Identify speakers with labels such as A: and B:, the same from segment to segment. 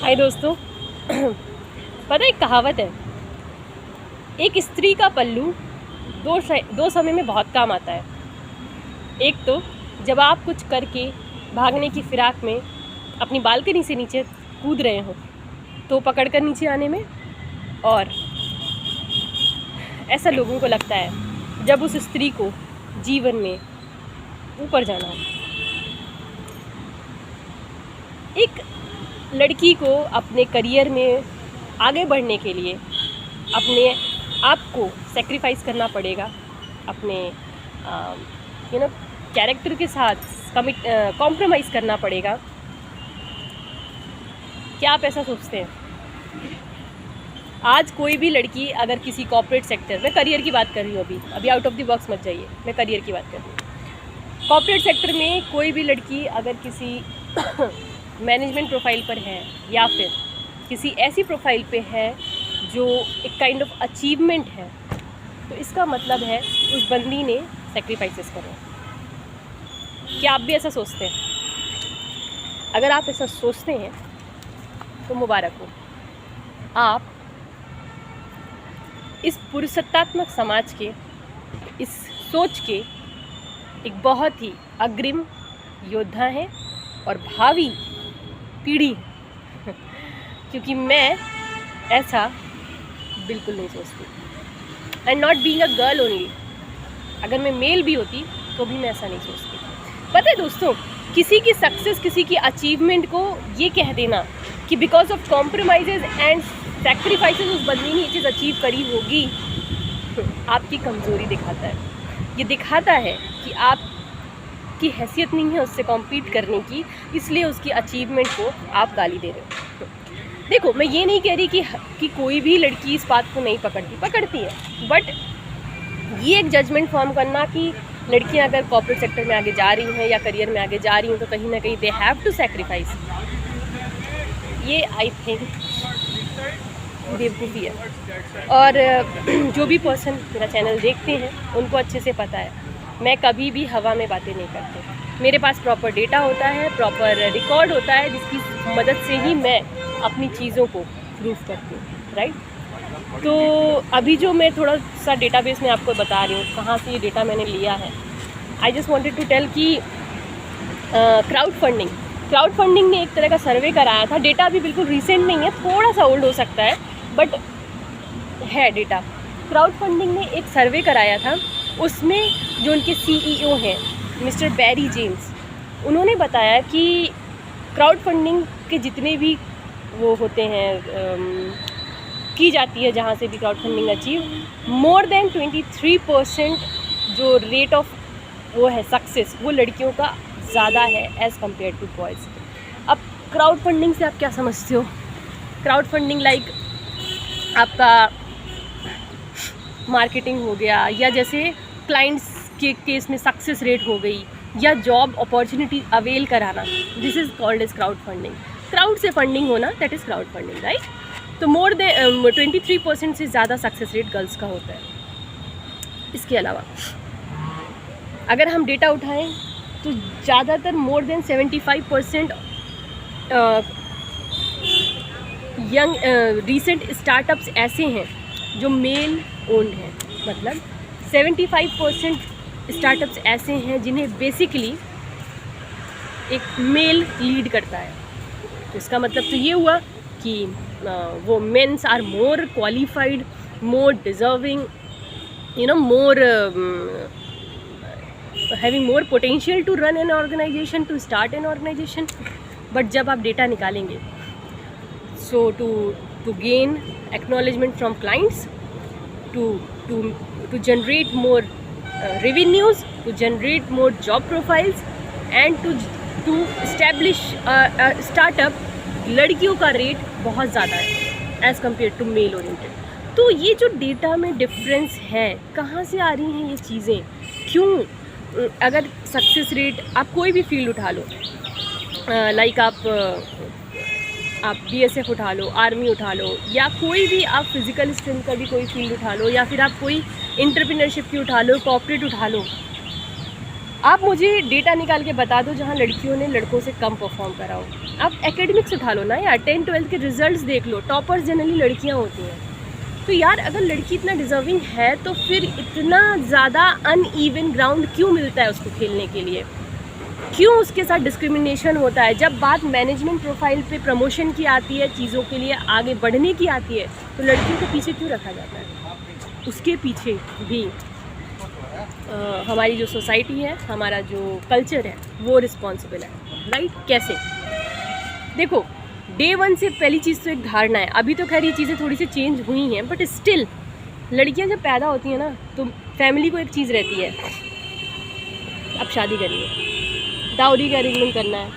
A: हाय दोस्तों। पता है एक कहावत है, एक स्त्री का पल्लू दो समय में बहुत काम आता है। एक तो जब आप कुछ करके भागने की फिराक में अपनी बालकनी से नीचे कूद रहे हो तो पकड़ कर नीचे आने में, और ऐसा लोगों को लगता है जब उस स्त्री को जीवन में ऊपर जाना हो। एक लड़की को अपने करियर में आगे बढ़ने के लिए अपने आप को सेक्रीफाइस करना पड़ेगा, अपने कैरेक्टर के साथ कॉम्प्रोमाइज़ करना पड़ेगा। क्या आप ऐसा सोचते हैं? आज कोई भी लड़की अगर किसी कॉर्पोरेट सेक्टर में, करियर की बात कर रही हूँ, अभी आउट ऑफ द बॉक्स मत जाइए, मैं करियर की बात कर रही हूँ। कॉर्पोरेट सेक्टर में कोई भी लड़की अगर किसी मैनेजमेंट प्रोफाइल पर है या फिर किसी ऐसी प्रोफाइल पे है जो एक काइंड ऑफ अचीवमेंट है, तो इसका मतलब है उस बंदी ने सेक्रीफाइसेस करे। क्या आप भी ऐसा सोचते हैं? अगर आप ऐसा सोचते हैं तो मुबारक हो, आप इस पुरुषसत्तात्मक समाज के इस सोच के एक बहुत ही अग्रिम योद्धा हैं और भावी पीढ़ी है। क्योंकि मैं ऐसा बिल्कुल नहीं सोचती, and not being a girl only. अगर मैं मेल भी होती तो भी मैं ऐसा नहीं सोचती। पता है दोस्तों, किसी की सक्सेस, किसी की अचीवमेंट को ये कह देना कि because of compromises and sacrifices उस बंदी ने ये चीज़ अचीव करी होगी, आपकी कमज़ोरी दिखाता है। ये दिखाता है कि आपकी हैसियत नहीं है उससे कॉम्पीट करने की, इसलिए उसकी अचीवमेंट को आप गाली दे रहे हो। देखो, मैं ये नहीं कह रही कि कोई भी लड़की इस बात को नहीं पकड़ती है, बट ये एक जजमेंट फॉर्म करना कि लड़कियां अगर कॉर्पोरेट सेक्टर में आगे जा रही हैं या करियर में आगे जा रही हैं तो कहीं ना कहीं दे हैव टू सेक्रीफाइस, ये आई थिंक बेवकूफ़ी है। और जो भी पर्सन मेरा चैनल देखते हैं उनको अच्छे से पता है, मैं कभी भी हवा में बातें नहीं करती। मेरे पास प्रॉपर डेटा होता है, प्रॉपर रिकॉर्ड होता है, जिसकी मदद से ही मैं अपनी चीज़ों को प्रूव करती हूँ, राइट। तो अभी जो मैं थोड़ा सा डेटाबेस में आपको बता रही हूँ कहाँ से ये डेटा मैंने लिया है। I just wanted to tell कि क्राउड फंडिंग ने एक तरह का सर्वे कराया था। डेटा अभी बिल्कुल रिसेंट नहीं है, थोड़ा सा ओल्ड हो सकता है, बट है डेटा। क्राउड फंडिंग ने एक सर्वे कराया था, उसमें जो उनके CEO हैं मिस्टर बैरी जेम्स, उन्होंने बताया कि क्राउड फंडिंग के जितने भी वो होते हैं की जाती है, जहाँ से भी crowd funding achieve, more than 23% जो रेट ऑफ वो है सक्सेस, वो लड़कियों का ज़्यादा है एज़ कम्पेयर टू बॉयज़। अब क्राउड फंडिंग से आप क्या समझते हो? क्राउड फंडिंग लाइक आपका मार्केटिंग हो गया, या जैसे क्लाइंट्स के केस में सक्सेस रेट हो गई, या जॉब अपॉर्चुनिटी अवेल कराना, this is called as crowd funding. Crowd से फंडिंग होना, that is crowd funding, right. तो मोर देन 23% से ज़्यादा सक्सेस रेट गर्ल्स का होता है। इसके अलावा अगर हम डेटा उठाएं तो ज़्यादातर more than 75% young recent startups ऐसे हैं जो मेल ओन्ड हैं। मतलब 75% स्टार्टअप्स ऐसे हैं जिन्हें बेसिकली एक मेल लीड करता है। तो इसका मतलब तो ये हुआ कि वो mens are more qualified, more deserving, more having more potential to run an organization, to start an organization. But जब आप डेटा निकालेंगे, so to gain acknowledgement from clients, to generate more revenues, to generate more job profiles and to establish a startup, लड़कियों का rate बहुत ज़्यादा है as compare to male oriented. तो ये जो डेटा में डिफरेंस है, कहाँ से आ रही हैं ये चीज़ें? क्यों? अगर सक्सेस रेट आप कोई भी फील्ड उठा लो, लाइक आप BSF उठा लो, आर्मी उठा लो, या कोई भी आप फिज़िकल स्ट्रेंथ का भी कोई फील्ड उठा लो, या फिर आप कोई एंटरप्रेन्योरशिप की उठा लो, कॉर्पोरेट उठा लो, आप मुझे डेटा निकाल के बता दो जहाँ लड़कियों ने लड़कों से कम परफॉर्म करा हो। आप एकेडमिक्स उठा लो ना यार, 10-12 के रिजल्ट्स देख लो, टॉपर्स जनरली लड़कियाँ होती हैं। तो यार अगर लड़की इतना डिजर्विंग है तो फिर इतना ज़्यादा अनइवन ग्राउंड क्यों मिलता है उसको खेलने के लिए? क्यों उसके साथ डिस्क्रिमिनेशन होता है? जब बात मैनेजमेंट प्रोफाइल पे प्रमोशन की आती है, चीज़ों के लिए आगे बढ़ने की आती है, तो लड़कियों को पीछे क्यों रखा जाता है? उसके पीछे भी हमारी जो सोसाइटी है, हमारा जो कल्चर है, वो रिस्पॉन्सिबल है, राइट? कैसे? देखो, डे 1 से पहली चीज़ तो एक धारणा है। अभी तो खैर ये चीज़ें थोड़ी सी चेंज हुई हैं, बट स्टिल लड़कियां जब पैदा होती हैं ना, तो फैमिली को एक चीज़ रहती है, अब शादी करनी है, डाउरी का अरेंजमेंट करना है।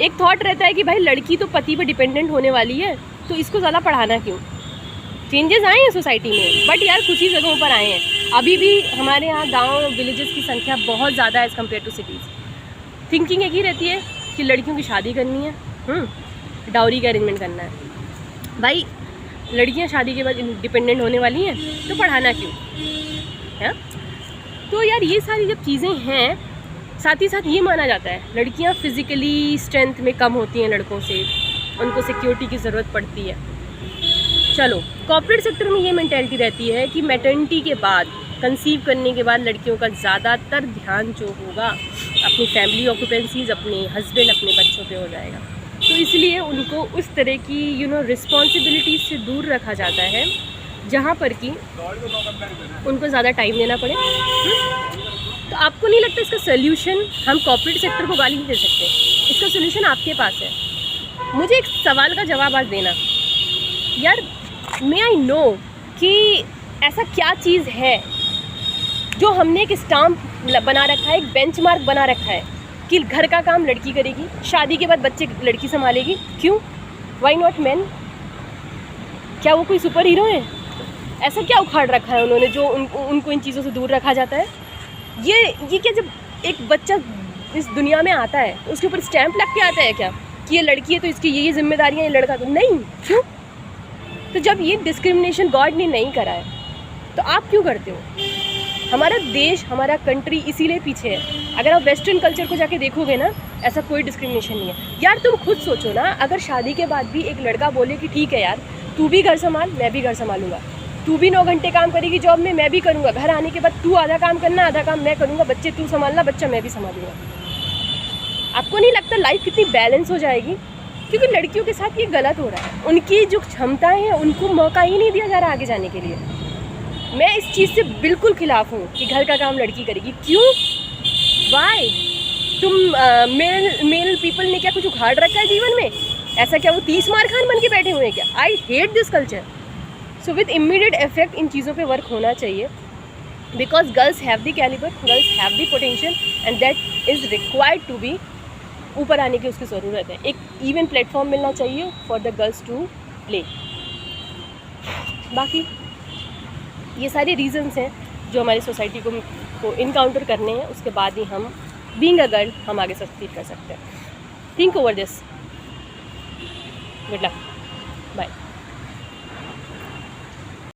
A: एक थॉट रहता है कि भाई लड़की तो पति पर डिपेंडेंट होने वाली है, तो इसको ज़्यादा पढ़ाना क्यों? चेंजेस आए हैं सोसाइटी में, बट यार कुछ ही जगहों पर आए हैं। अभी भी हमारे यहाँ गांव विलेजेस की संख्या बहुत ज़्यादा है as compare to cities. Thinking एक ही रहती है कि लड़कियों की शादी करनी है, डाउरी का अरेंजमेंट करना है। भाई लड़कियां शादी के बाद डिपेंडेंट होने वाली हैं, तो पढ़ाना क्यों है? तो यार ये सारी जब चीज़ें हैं, साथ ही साथ ये माना जाता है लड़कियां फिज़िकली स्ट्रेंथ में कम होती हैं लड़कों से, उनको सिक्योरिटी की ज़रूरत पड़ती है। चलो, कॉर्पोरेट सेक्टर में ये मेंटालिटी रहती है कि मैटर्निटी के बाद, कंसीव करने के बाद लड़कियों का ज़्यादातर ध्यान जो होगा अपनी फैमिली ऑक्यूपेंसीज, अपने हस्बैंड, अपने बच्चों पे हो जाएगा। तो इसलिए उनको उस तरह की रिस्पॉन्सिबिलिटीज से दूर रखा जाता है, जहाँ पर कि उनको ज़्यादा टाइम देना पड़े। तो आपको नहीं लगता इसका सोल्यूशन, हम कॉर्पोरेट सेक्टर को गाली नहीं दे सकते, इसका सोल्यूशन आपके पास है? मुझे एक सवाल का जवाब आज देना यार, मे आई नो कि ऐसा क्या चीज़ है जो हमने एक स्टाम्प बना रखा है, एक बेंचमार्क बना रखा है कि घर का काम लड़की करेगी, शादी के बाद बच्चे लड़की संभालेगी। क्यों? Why not man? क्या वो कोई सुपर हीरो है? ऐसा क्या उखाड़ रखा है उन्होंने जो उनको इन चीज़ों से दूर रखा जाता है? ये क्या, जब एक बच्चा इस दुनिया में आता है तो उसके ऊपर स्टैंप लग के आता है क्या कि ये लड़की है तो इसकी ये जिम्मेदारियाँ, ये लड़का तो नहीं? क्यों? तो जब ये डिस्क्रिमिनेशन गॉड ने नहीं करा है तो आप क्यों करते हो? हमारा देश, हमारा कंट्री इसीलिए पीछे है। अगर आप वेस्टर्न कल्चर को जाके देखोगे ना, ऐसा कोई डिस्क्रिमिनेशन नहीं है। यार तुम खुद सोचो ना, अगर शादी के बाद भी एक लड़का बोले कि ठीक है यार, तू भी घर संभाल, मैं भी घर संभालूंगा, तू भी 9 घंटे काम करेगी जॉब में, मैं भी करूँगा, घर आने के बाद तू आधा काम करना, आधा काम मैं करूँगा, बच्चे तू संभालना, बच्चा मैं भी संभालूंगा, आपको नहीं लगता लाइफ कितनी बैलेंस हो जाएगी? क्योंकि लड़कियों के साथ ये गलत हो रहा है, उनकी जो क्षमताएँ हैं उनको मौका ही नहीं दिया जा रहा आगे जाने के लिए। मैं इस चीज़ से बिल्कुल खिलाफ हूँ कि घर का काम लड़की करेगी। क्यों? वाई? तुम मेल पीपल ने क्या कुछ उखाड़ रखा है जीवन में? ऐसा क्या वो 30 मार खान बन के बैठे हुए हैं क्या? I hate this culture. So with immediate effect इन चीज़ों पे वर्क होना चाहिए, because girls have the calibre, girls have the potential and that is required to be. ऊपर आने की उसकी ज़रूरत है, एक इवन प्लेटफॉर्म मिलना चाहिए for the girls to play. बाकी ये सारे रीजंस हैं जो हमारी सोसाइटी को इनकाउंटर करने हैं, उसके बाद ही हम बीइंग अ गर्ल हम आगे सक्सीड कर सकते हैं। Think over this. Good luck, bye.